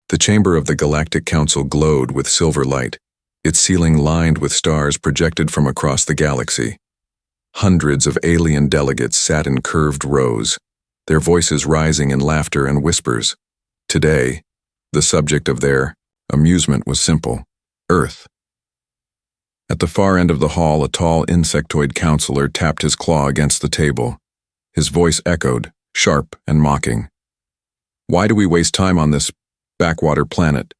The chamber of the Galactic Council glowed with silver light, its ceiling lined with stars projected from across the galaxy. Hundreds of alien delegates sat in curved rows, their voices rising in laughter and whispers. Today, the subject of their amusement was simple: Earth. At the far end of the hall, a tall insectoid counselor tapped his claw against the table. His voice echoed, sharp and mocking. "Why do we waste time on this backwater planet?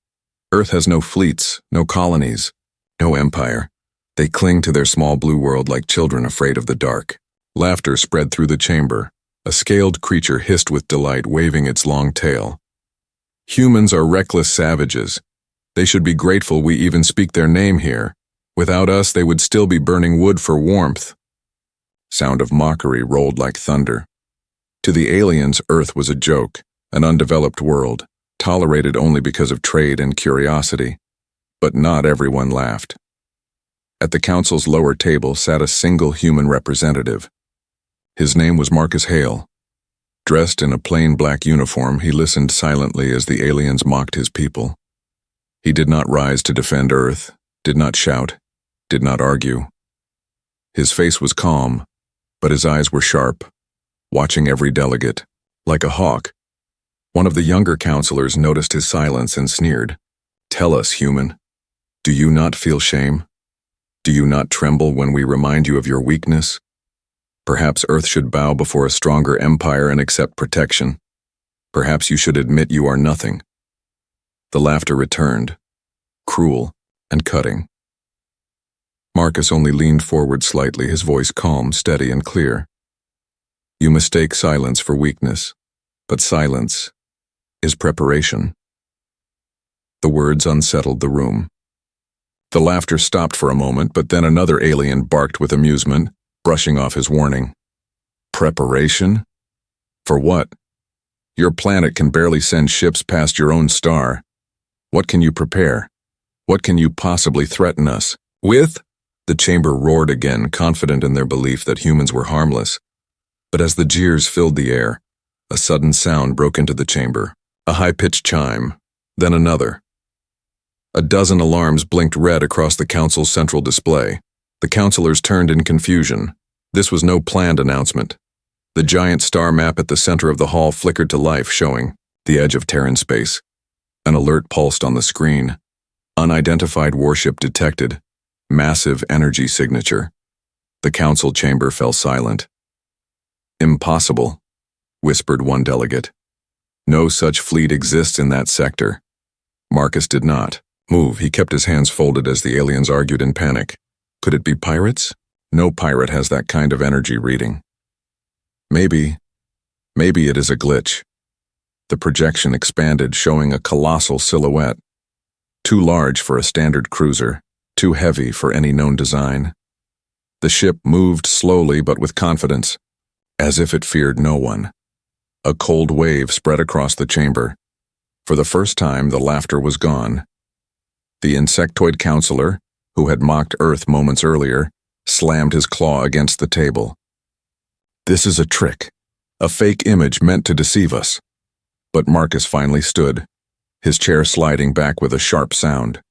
Earth has no fleets, no colonies, no empire. They cling to their small blue world like children afraid of the dark." Laughter spread through the chamber. A scaled creature hissed with delight, waving its long tail. "Humans are reckless savages. They should be grateful we even speak their name here. Without us, they would still be burning wood for warmth." Sound of mockery rolled like thunder. To the aliens, Earth was a joke, an undeveloped world, tolerated only because of trade and curiosity. But not everyone laughed. At the council's lower table sat a single human representative. His name was Marcus Hale. Dressed in a plain black uniform, he listened silently as the aliens mocked his people. He did not rise to defend Earth, did not shout, did not argue. His face was calm, but his eyes were sharp, watching every delegate, like a hawk. One of the younger counselors noticed his silence and sneered. "Tell us, human, do you not feel shame? Do you not tremble when we remind you of your weakness? Perhaps Earth should bow before a stronger empire and accept protection. Perhaps you should admit you are nothing." The laughter returned, cruel and cutting. Marcus only leaned forward slightly, his voice calm, steady, and clear. "You mistake silence for weakness, but silence is preparation." The words unsettled the room. The laughter stopped for a moment, but then another alien barked with amusement, brushing off his warning. "Preparation? For what? Your planet can barely send ships past your own star. What can you prepare? What can you possibly threaten us with?" The chamber roared again, confident in their belief that humans were harmless. But as the jeers filled the air, a sudden sound broke into the chamber, a high-pitched chime, then another. A dozen alarms blinked red across the council's central display. The counselors turned in confusion. This was no planned announcement. The giant star map at the center of the hall flickered to life, showing the edge of Terran space. An alert pulsed on the screen. Unidentified warship detected. Massive energy signature. The council chamber fell silent. "Impossible," whispered one delegate. "No such fleet exists in that sector." Marcus did not move. He kept his hands folded as the aliens argued in panic. Could it be pirates? No pirate has that kind of energy reading. Maybe it is a glitch. The projection expanded, showing a colossal silhouette. Too large for a standard cruiser, too heavy for any known design. The ship moved slowly but with confidence, as if it feared no one. A cold wave spread across the chamber. For the first time, the laughter was gone. The insectoid counselor, who had mocked Earth moments earlier, slammed his claw against the table. "This is a trick, a fake image meant to deceive us." But Marcus finally stood, his chair sliding back with a sharp sound.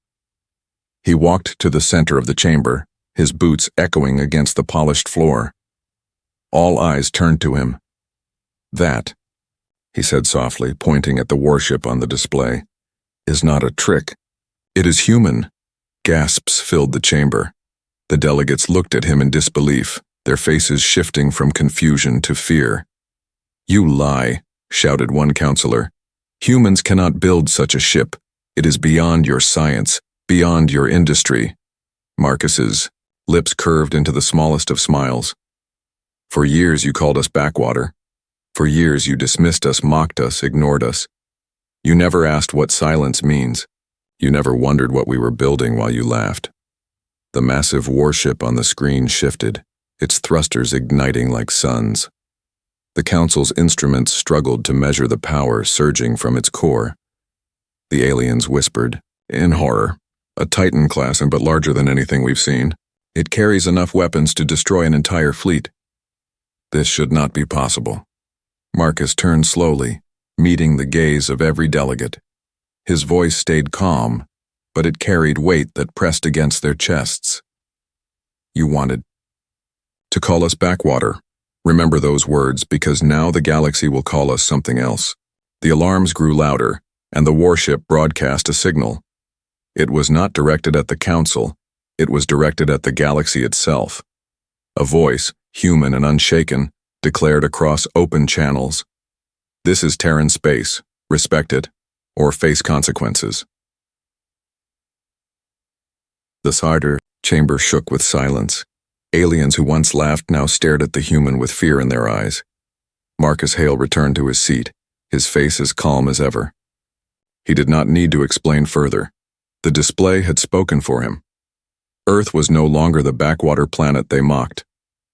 He walked to the center of the chamber, his boots echoing against the polished floor. All eyes turned to him. "That," he said softly, pointing at the warship on the display, "is not a trick. It is human." Gasps filled the chamber. The delegates looked at him in disbelief, their faces shifting from confusion to fear. "You lie," shouted one counselor. "Humans cannot build such a ship. It is beyond your science, beyond your industry." Marcus's lips curved into the smallest of smiles. "For years you called us Backwater. For years you dismissed us, mocked us, ignored us. You never asked what silence means. You never wondered what we were building while you laughed." The massive warship on the screen shifted, its thrusters igniting like suns. The council's instruments struggled to measure the power surging from its core. The aliens whispered, in horror, "A Titan class, but larger than anything we've seen. It carries enough weapons to destroy an entire fleet." This should not be possible. Marcus turned slowly, meeting the gaze of every delegate. His voice stayed calm, but it carried weight that pressed against their chests. You wanted to call us Backwater. Remember those words, because now the galaxy will call us something else. The alarms grew louder, and the warship broadcast a signal. It was not directed at the Council, it was directed at the galaxy itself. A voice, human and unshaken, declared across open channels, "This is Terran space. Respect it, or face consequences." The Sarder chamber shook with silence. Aliens who once laughed now stared at the human with fear in their eyes. Marcus Hale returned to his seat, his face as calm as ever. He did not need to explain further. The display had spoken for him. Earth was no longer the backwater planet they mocked.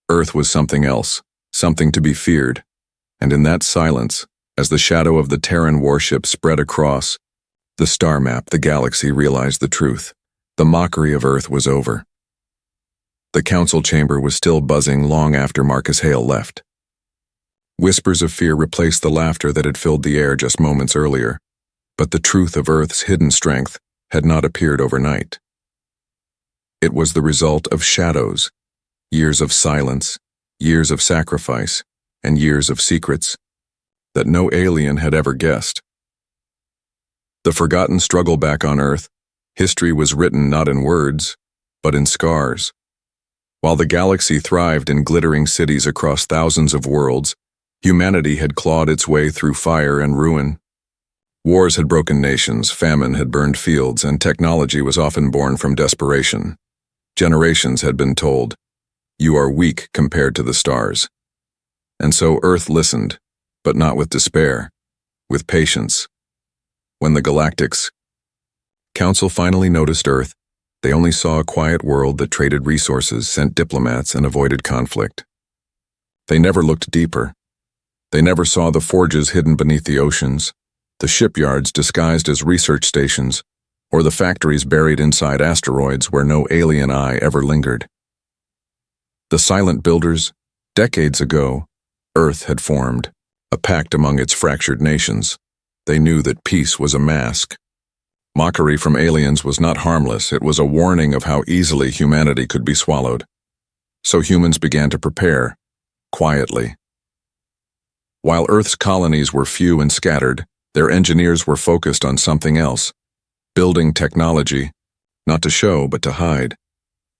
Earth was something else, something to be feared. And in that silence, as the shadow of the Terran warship spread across the star map, the galaxy realized the truth. The mockery of Earth was over. The council chamber was still buzzing long after Marcus Hale left. Whispers of fear replaced the laughter that had filled the air just moments earlier, but the truth of Earth's hidden strength had not appeared overnight. It was the result of shadows, years of silence, years of sacrifice, and years of secrets that no alien had ever guessed. The forgotten struggle back on Earth, history was written not in words, but in scars. While the galaxy thrived in glittering cities across thousands of worlds, humanity had clawed its way through fire and ruin. Wars had broken nations, famine had burned fields, and technology was often born from desperation. Generations had been told, "You are weak compared to the stars." And so Earth listened, but not with despair, with patience. When the Galactic's Council finally noticed Earth, they only saw a quiet world that traded resources, sent diplomats, and avoided conflict. They never looked deeper. They never saw the forges hidden beneath the oceans, the shipyards disguised as research stations, or the factories buried inside asteroids where no alien eye ever lingered. The silent builders, decades ago, Earth had formed, a pact among its fractured nations. They knew that peace was a mask. Mockery from aliens was not harmless, it was a warning of how easily humanity could be swallowed. So humans began to prepare, quietly. While Earth's colonies were few and scattered, their engineers were focused on something else, building technology, not to show but to hide.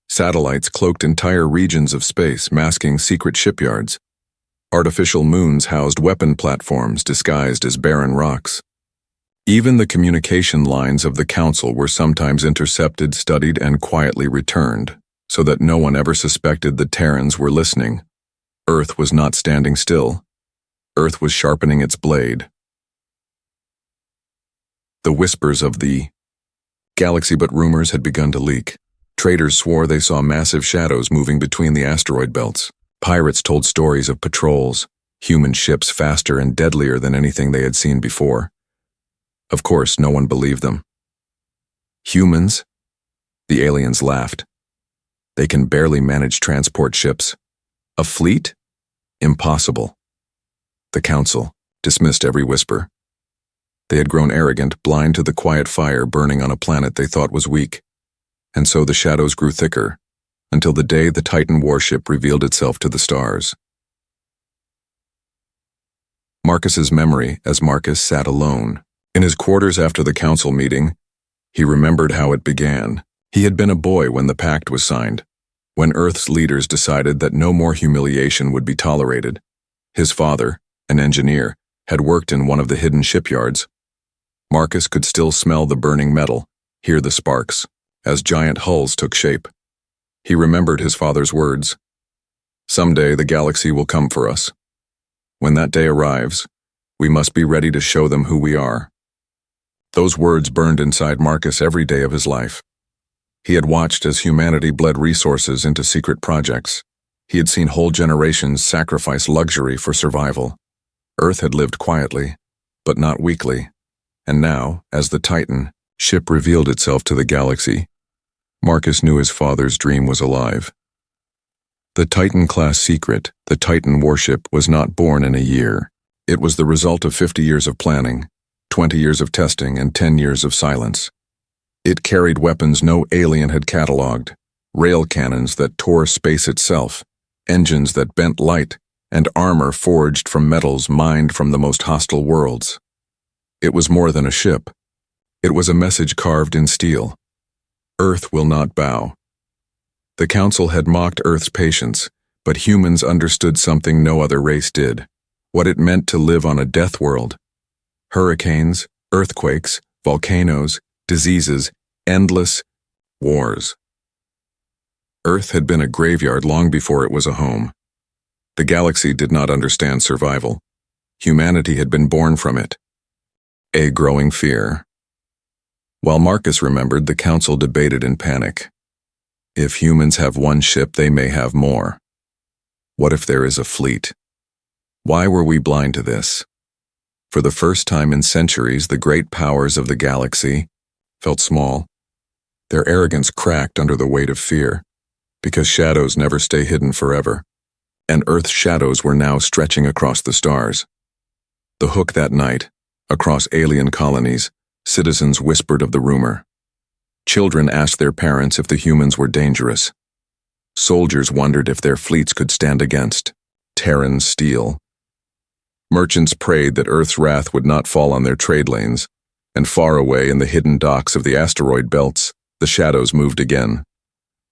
Satellites cloaked entire regions of space, masking secret shipyards. Artificial moons housed weapon platforms disguised as barren rocks. Even the communication lines of the Council were sometimes intercepted, studied, and quietly returned, so that no one ever suspected the Terrans were listening. Earth was not standing still. Earth was sharpening its blade. The whispers of the galaxy, but rumors had begun to leak. Traders swore they saw massive shadows moving between the asteroid belts. Pirates told stories of patrols, human ships faster and deadlier than anything they had seen before. Of course, no one believed them. Humans? The aliens laughed. They can barely manage transport ships. A fleet? Impossible. The Council dismissed every whisper. They had grown arrogant, blind to the quiet fire burning on a planet they thought was weak. And so the shadows grew thicker, until the day the Titan warship revealed itself to the stars. Marcus's memory as Marcus sat alone. In his quarters after the council meeting, he remembered how it began. He had been a boy when the pact was signed, when Earth's leaders decided that no more humiliation would be tolerated. His father, an engineer, had worked in one of the hidden shipyards. Marcus could still smell the burning metal, hear the sparks, as giant hulls took shape. He remembered his father's words. "Someday the galaxy will come for us. When that day arrives, we must be ready to show them who we are." Those words burned inside Marcus every day of his life. He had watched as humanity bled resources into secret projects. He had seen whole generations sacrifice luxury for survival. Earth had lived quietly, but not weakly. And now, as the Titan ship revealed itself to the galaxy, Marcus knew his father's dream was alive. The Titan-class secret, the Titan warship, was not born in a year. It was the result of 50 years of planning, 20 years of testing and 10 years of silence. It carried weapons no alien had catalogued, rail cannons that tore space itself, engines that bent light, and armor forged from metals mined from the most hostile worlds. It was more than a ship. It was a message carved in steel. Earth will not bow. The Council had mocked Earth's patience, but humans understood something no other race did, what it meant to live on a death world. Hurricanes, earthquakes, volcanoes, diseases, endless wars. Earth had been a graveyard long before it was a home. The galaxy did not understand survival. Humanity had been born from it. A growing fear. While Marcus remembered, the Council debated in panic. If humans have one ship, they may have more. What if there is a fleet? Why were we blind to this? For the first time in centuries, the great powers of the galaxy felt small. Their arrogance cracked under the weight of fear, because shadows never stay hidden forever, and Earth's shadows were now stretching across the stars. The hook that night, across alien colonies, citizens whispered of the rumor. Children asked their parents if the humans were dangerous. Soldiers wondered if their fleets could stand against Terran steel. Merchants prayed that Earth's wrath would not fall on their trade lanes, and far away in the hidden docks of the asteroid belts, the shadows moved again.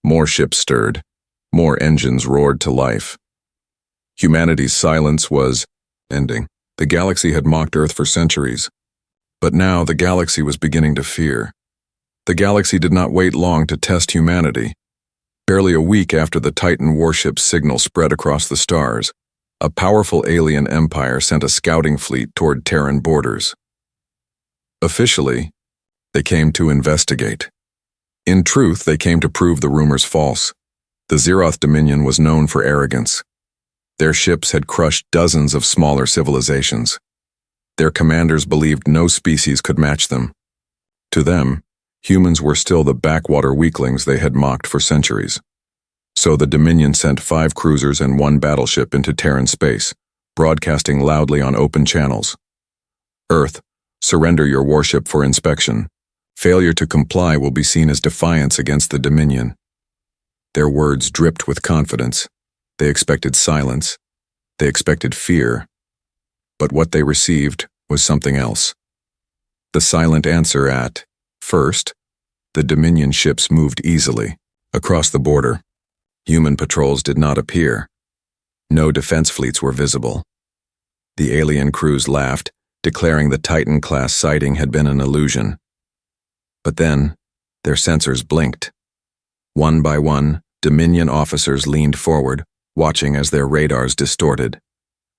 More ships stirred. More engines roared to life. Humanity's silence was ending. The galaxy had mocked Earth for centuries. But now the galaxy was beginning to fear. The galaxy did not wait long to test humanity. Barely a week after the Titan warship's signal spread across the stars, a powerful alien empire sent a scouting fleet toward Terran borders. Officially, they came to investigate. In truth, they came to prove the rumors false. The Zeroth Dominion was known for arrogance. Their ships had crushed dozens of smaller civilizations. Their commanders believed no species could match them. To them, humans were still the backwater weaklings they had mocked for centuries. So the Dominion sent 5 cruisers and 1 battleship into Terran space, broadcasting loudly on open channels. Earth, surrender your warship for inspection. Failure to comply will be seen as defiance against the Dominion. Their words dripped with confidence. They expected silence. They expected fear. But what they received was something else. The silent answer at, first, the Dominion ships moved easily across the border. Human patrols did not appear. No defense fleets were visible. The alien crews laughed, declaring the Titan-class sighting had been an illusion. But then, their sensors blinked. One by one, Dominion officers leaned forward, watching as their radars distorted.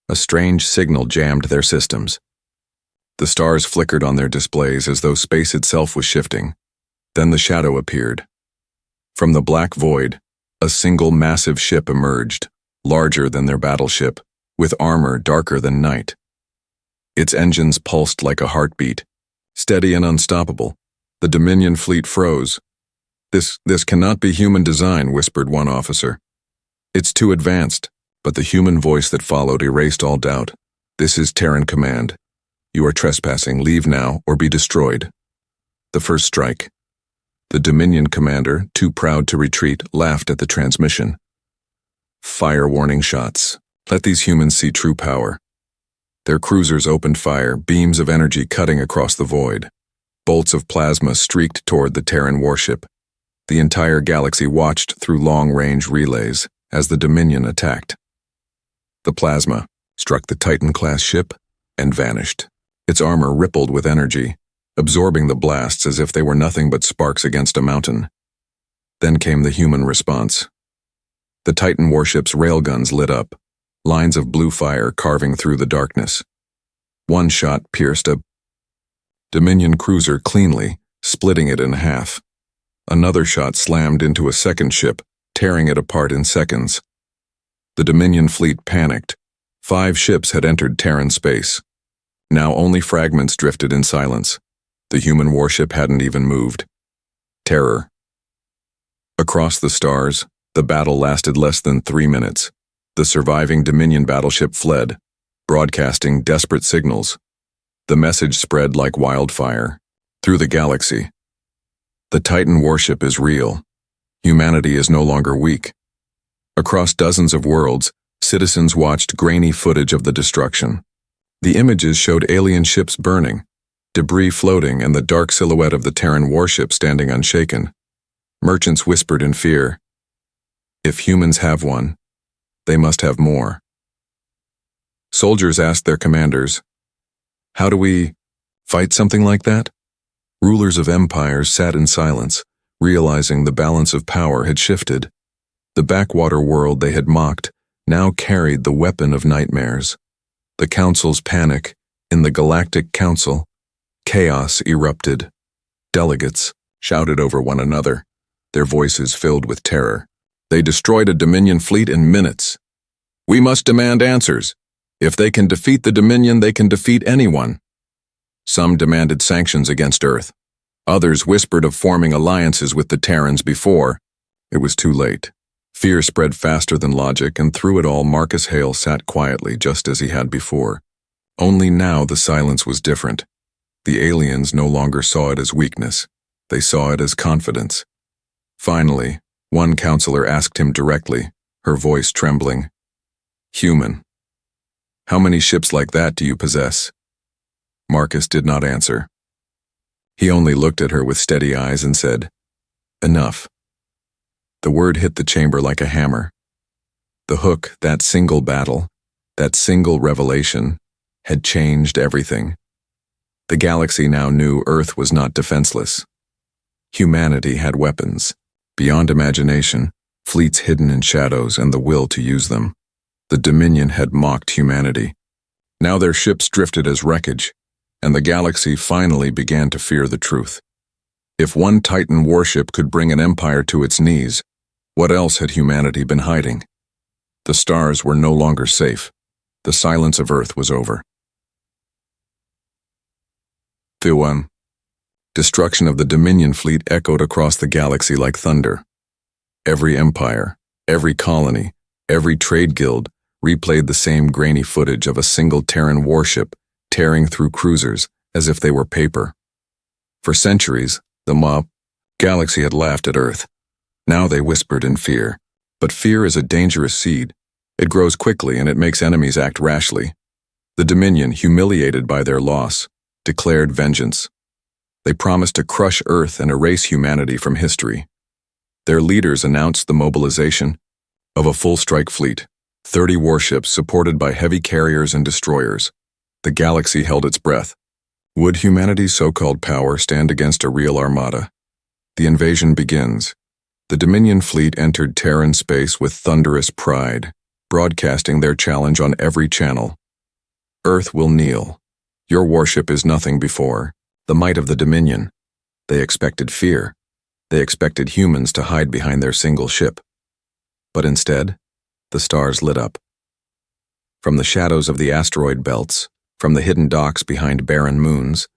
A strange signal jammed their systems. The stars flickered on their displays as though space itself was shifting. Then the shadow appeared. From the black void, a single massive ship emerged, larger than their battleship, with armor darker than night. Its engines pulsed like a heartbeat, steady and unstoppable. The Dominion fleet froze. This cannot be human design, whispered one officer. It's too advanced, but the human voice that followed erased all doubt. This is Terran command. You are trespassing. Leave now or be destroyed. The first strike. The Dominion commander, too proud to retreat, laughed at the transmission. Fire warning shots. Let these humans see true power. Their cruisers opened fire, beams of energy cutting across the void. Bolts of plasma streaked toward the Terran warship. The entire galaxy watched through long-range relays as the Dominion attacked. The plasma struck the Titan-class ship and vanished. Its armor rippled with energy, absorbing the blasts as if they were nothing but sparks against a mountain. Then came the human response. The Titan warship's railguns lit up, lines of blue fire carving through the darkness. One shot pierced a Dominion cruiser cleanly, splitting it in half. Another shot slammed into a second ship, tearing it apart in seconds. The Dominion fleet panicked. 5 ships had entered Terran space. Now only fragments drifted in silence. The human warship hadn't even moved. Terror. Across the stars, the battle lasted less than 3 minutes. The surviving Dominion battleship fled, broadcasting desperate signals. The message spread like wildfire through the galaxy. The Titan warship is real. Humanity is no longer weak. Across dozens of worlds, citizens watched grainy footage of the destruction. The images showed alien ships burning, debris floating, and the dark silhouette of the Terran warship standing unshaken. Merchants whispered in fear, "If humans have one, they must have more." Soldiers asked their commanders, "How do we fight something like that?" Rulers of empires sat in silence, realizing the balance of power had shifted. The backwater world they had mocked now carried the weapon of nightmares. The council's panic. In the Galactic Council, chaos erupted. Delegates shouted over one another, their voices filled with terror. They destroyed a Dominion fleet in minutes. "We must demand answers. If they can defeat the Dominion, they can defeat anyone." Some demanded sanctions against Earth. Others whispered of forming alliances with the Terrans before. It was too late. Fear spread faster than logic, and through it all Marcus Hale sat quietly just as he had before. Only now the silence was different. The aliens no longer saw it as weakness. They saw it as confidence. Finally, one counselor asked him directly, her voice trembling, "Human, how many ships like that do you possess?" Marcus did not answer. He only looked at her with steady eyes and said, "Enough." The word hit the chamber like a hammer. The hook, that single battle, that single revelation, had changed everything. The galaxy now knew Earth was not defenseless. Humanity had weapons, beyond imagination, fleets hidden in shadows, and the will to use them. The Dominion had mocked humanity. Now their ships drifted as wreckage, and the galaxy finally began to fear the truth. If one Titan warship could bring an empire to its knees, what else had humanity been hiding? The stars were no longer safe. The silence of Earth was over. The destruction of the Dominion fleet echoed across the galaxy like thunder. Every empire, every colony, every trade guild replayed the same grainy footage of a single Terran warship tearing through cruisers as if they were paper. For centuries, the galaxy had laughed at Earth. Now they whispered in fear. But fear is a dangerous seed. It grows quickly and it makes enemies act rashly. The Dominion, humiliated by their loss, declared vengeance. They promised to crush Earth and erase humanity from history. Their leaders announced the mobilization of a full-strike fleet, 30 warships supported by heavy carriers and destroyers. The galaxy held its breath. Would humanity's so-called power stand against a real armada? The invasion begins. The Dominion fleet entered Terran space with thunderous pride, broadcasting their challenge on every channel. Earth will kneel. Your warship is nothing before the might of the Dominion. They expected fear. They expected humans to hide behind their single ship. But instead, the stars lit up. From the shadows of the asteroid belts, from the hidden docks behind barren moons,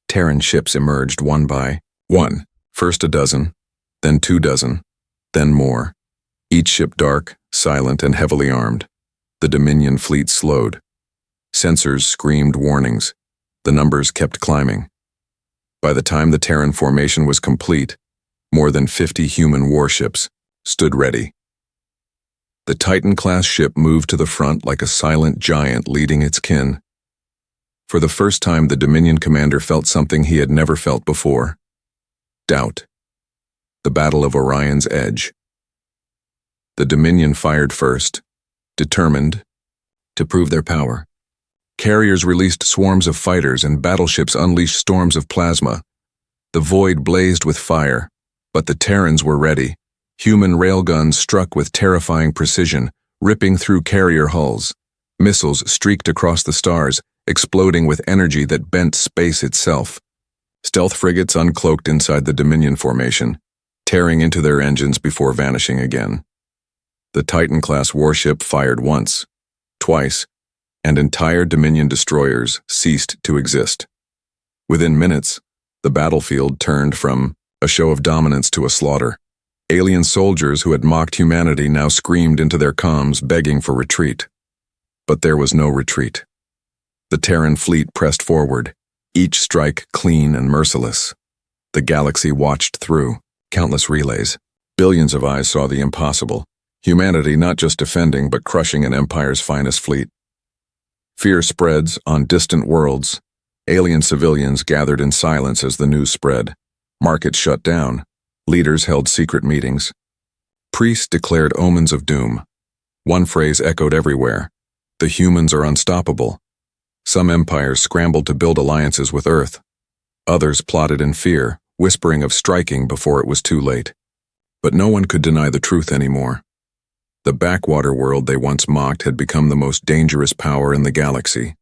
Terran ships emerged one by one. First a dozen, then 2 dozen, then more. Each ship dark, silent, and heavily armed. The Dominion fleet slowed. Sensors screamed warnings. The numbers kept climbing. By the time the Terran formation was complete, more than 50 human warships stood ready. The Titan-class ship moved to the front like a silent giant leading its kin. For the first time, the Dominion commander felt something he had never felt before. Doubt. The Battle of Orion's Edge. The Dominion fired first, determined to prove their power. Carriers released swarms of fighters and battleships unleashed storms of plasma. The void blazed with fire, but the Terrans were ready. Human railguns struck with terrifying precision, ripping through carrier hulls. Missiles streaked across the stars, exploding with energy that bent space itself. Stealth frigates uncloaked inside the Dominion formation, tearing into their engines before vanishing again. The Titan-class warship fired once, twice, and entire Dominion destroyers ceased to exist. Within minutes, the battlefield turned from a show of dominance to a slaughter. Alien soldiers who had mocked humanity now screamed into their comms, begging for retreat. But there was no retreat. The Terran fleet pressed forward, each strike clean and merciless. The galaxy watched through, countless relays. Billions of eyes saw the impossible. Humanity not just defending but crushing an empire's finest fleet. Fear spreads on distant worlds. Alien civilians gathered in silence as the news spread. Markets shut down. Leaders held secret meetings. Priests declared omens of doom. One phrase echoed everywhere: the humans are unstoppable. Some empires scrambled to build alliances with Earth. Others plotted in fear, whispering of striking before it was too late. But no one could deny the truth anymore. The backwater world they once mocked had become the most dangerous power in the galaxy.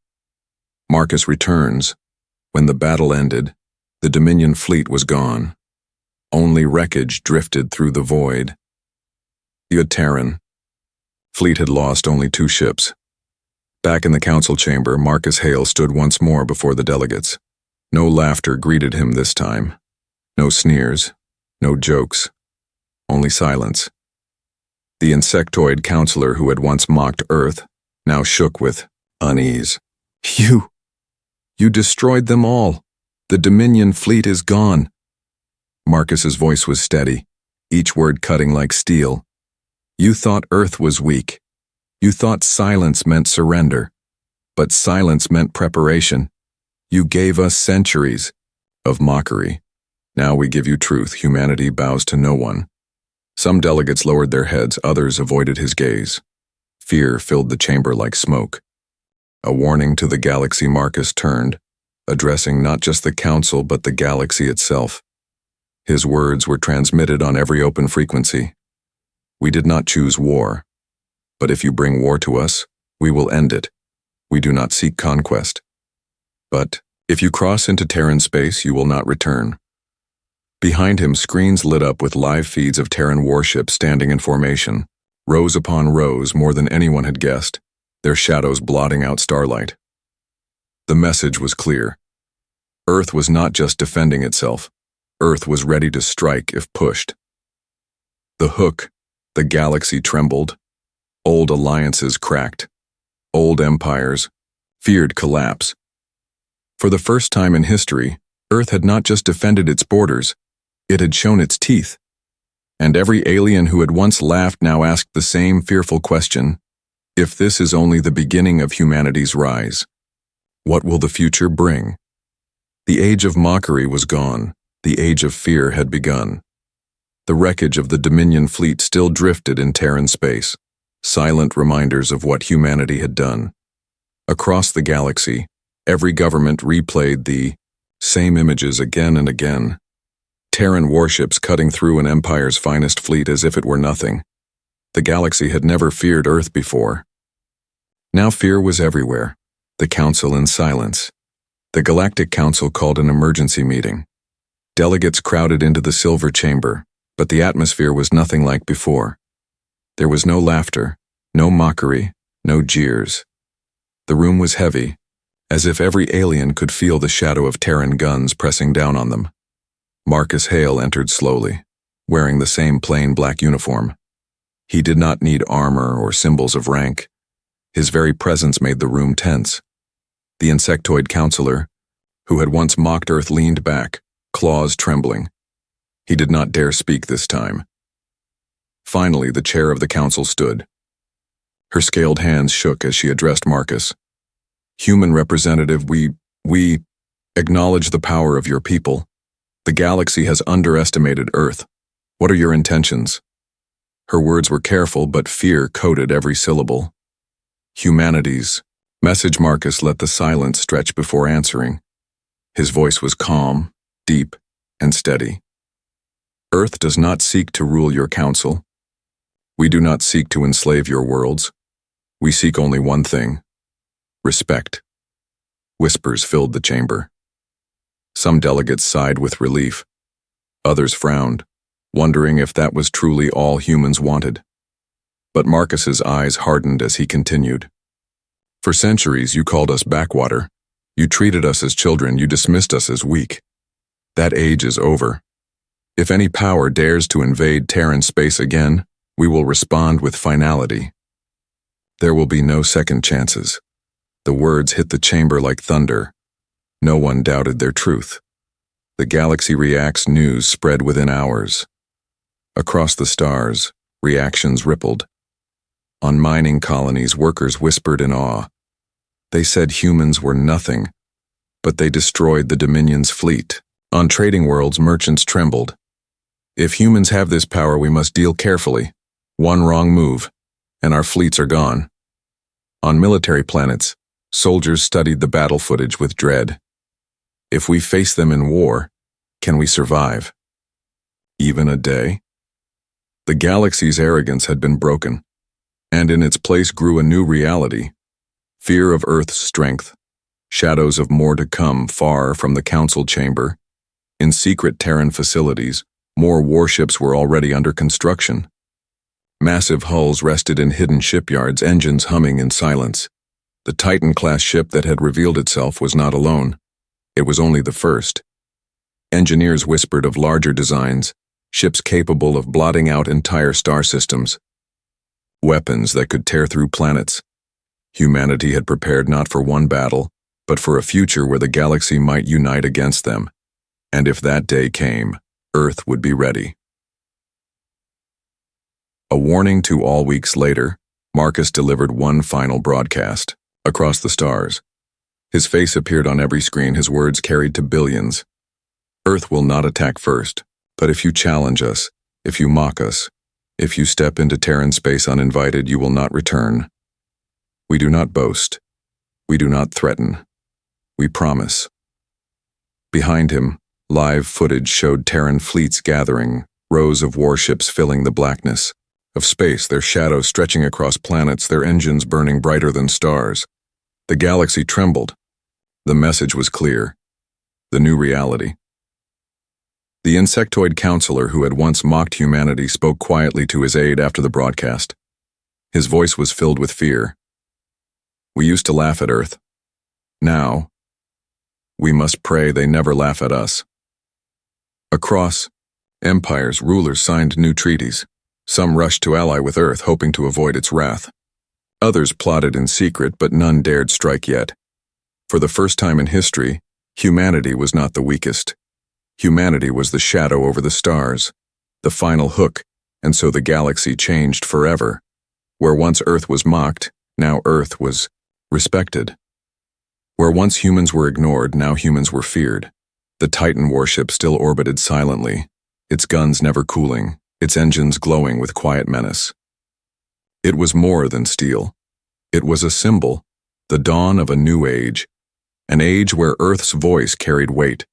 Marcus returns. When the battle ended, the Dominion fleet was gone. Only wreckage drifted through the void. The Terran fleet had lost only 2 ships. Back in the council chamber, Marcus Hale stood once more before the delegates. No laughter greeted him this time. No sneers, no jokes, only silence. The insectoid counselor who had once mocked Earth now shook with unease. You destroyed them all. The Dominion fleet is gone. Marcus's voice was steady, each word cutting like steel. You thought Earth was weak. You thought silence meant surrender. But silence meant preparation. You gave us centuries of mockery. Now we give you truth. Humanity bows to no one. Some delegates lowered their heads, others avoided his gaze. Fear filled the chamber like smoke. A warning to the galaxy. Marcus turned, addressing not just the council but the galaxy itself. His words were transmitted on every open frequency. We did not choose war. But if you bring war to us, we will end it. We do not seek conquest. But if you cross into Terran space, you will not return. Behind him, screens lit up with live feeds of Terran warships standing in formation, rows upon rows, more than anyone had guessed, their shadows blotting out starlight. The message was clear. Earth was not just defending itself. Earth was ready to strike if pushed. The hook, the galaxy trembled. Old alliances cracked. Old empires feared collapse. For the first time in history, Earth had not just defended its borders, it had shown its teeth. And every alien who had once laughed now asked the same fearful question: if this is only the beginning of humanity's rise, what will the future bring? The age of mockery was gone. The age of fear had begun. The wreckage of the Dominion fleet still drifted in Terran space, silent reminders of what humanity had done. Across the galaxy, every government replayed the same images again and again. Terran warships cutting through an empire's finest fleet as if it were nothing. The galaxy had never feared Earth before. Now fear was everywhere. The Council in silence. The Galactic Council called an emergency meeting. Delegates crowded into the silver chamber, but the atmosphere was nothing like before. There was no laughter, no mockery, no jeers. The room was heavy, as if every alien could feel the shadow of Terran guns pressing down on them. Marcus Hale entered slowly, wearing the same plain black uniform. He did not need armor or symbols of rank. His very presence made the room tense. The insectoid counselor, who had once mocked Earth, leaned back, claws trembling. He did not dare speak this time. Finally, the chair of the council stood. Her scaled hands shook as she addressed Marcus. Human representative, we acknowledge the power of your people. The galaxy has underestimated Earth. What are your intentions? Her words were careful, but fear coated every syllable. Humanity's message. Marcus let the silence stretch before answering. His voice was calm, deep, and steady. Earth does not seek to rule your council. We do not seek to enslave your worlds. We seek only one thing: respect. Whispers filled the chamber. Some delegates sighed with relief. Others frowned, wondering if that was truly all humans wanted. But Marcus's eyes hardened as he continued. For centuries, you called us backwater. You treated us as children. You dismissed us as weak. That age is over. If any power dares to invade Terran space again, we will respond with finality. There will be no second chances. The words hit the chamber like thunder. No one doubted their truth. The galaxy reacts news spread within hours. Across the stars, reactions rippled. On mining colonies, workers whispered in awe. They said humans were nothing, but they destroyed the Dominion's fleet. On trading worlds, merchants trembled. If humans have this power, we must deal carefully. One wrong move, and our fleets are gone. On military planets, soldiers studied the battle footage with dread. If we face them in war, can we survive? Even a day? The galaxy's arrogance had been broken, and in its place grew a new reality. Fear of Earth's strength, shadows of more to come far from the council chamber. In secret Terran facilities, more warships were already under construction. Massive hulls rested in hidden shipyards, engines humming in silence. The Titan-class ship that had revealed itself was not alone. It was only the first. Engineers whispered of larger designs, ships capable of blotting out entire star systems. Weapons that could tear through planets. Humanity had prepared not for one battle, but for a future where the galaxy might unite against them. And if that day came, Earth would be ready. A warning to all. Weeks later, Marcus delivered one final broadcast, across the stars. His face appeared on every screen, his words carried to billions. Earth will not attack first, but if you challenge us, if you mock us, if you step into Terran space uninvited, you will not return. We do not boast. We do not threaten. We promise. Behind him, live footage showed Terran fleets gathering, rows of warships filling the blackness of space, their shadows stretching across planets, their engines burning brighter than stars. The galaxy trembled. The message was clear. The new reality. The insectoid counselor who had once mocked humanity spoke quietly to his aide after the broadcast. His voice was filled with fear. We used to laugh at Earth. Now, we must pray they never laugh at us. Across empires, rulers signed new treaties. Some rushed to ally with Earth, hoping to avoid its wrath. Others plotted in secret, but none dared strike yet. For the first time in history, humanity was not the weakest. Humanity was the shadow over the stars, the final hook, and so the galaxy changed forever. Where once Earth was mocked, now Earth was respected. Where once humans were ignored, now humans were feared. The Titan warship still orbited silently, its guns never cooling, its engines glowing with quiet menace. It was more than steel. It was a symbol, the dawn of a new age, an age where Earth's voice carried weight,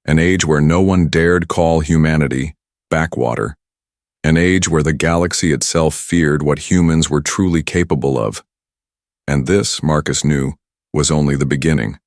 an age where no one dared call humanity backwater, an age where the galaxy itself feared what humans were truly capable of. And this, Marcus knew, was only the beginning.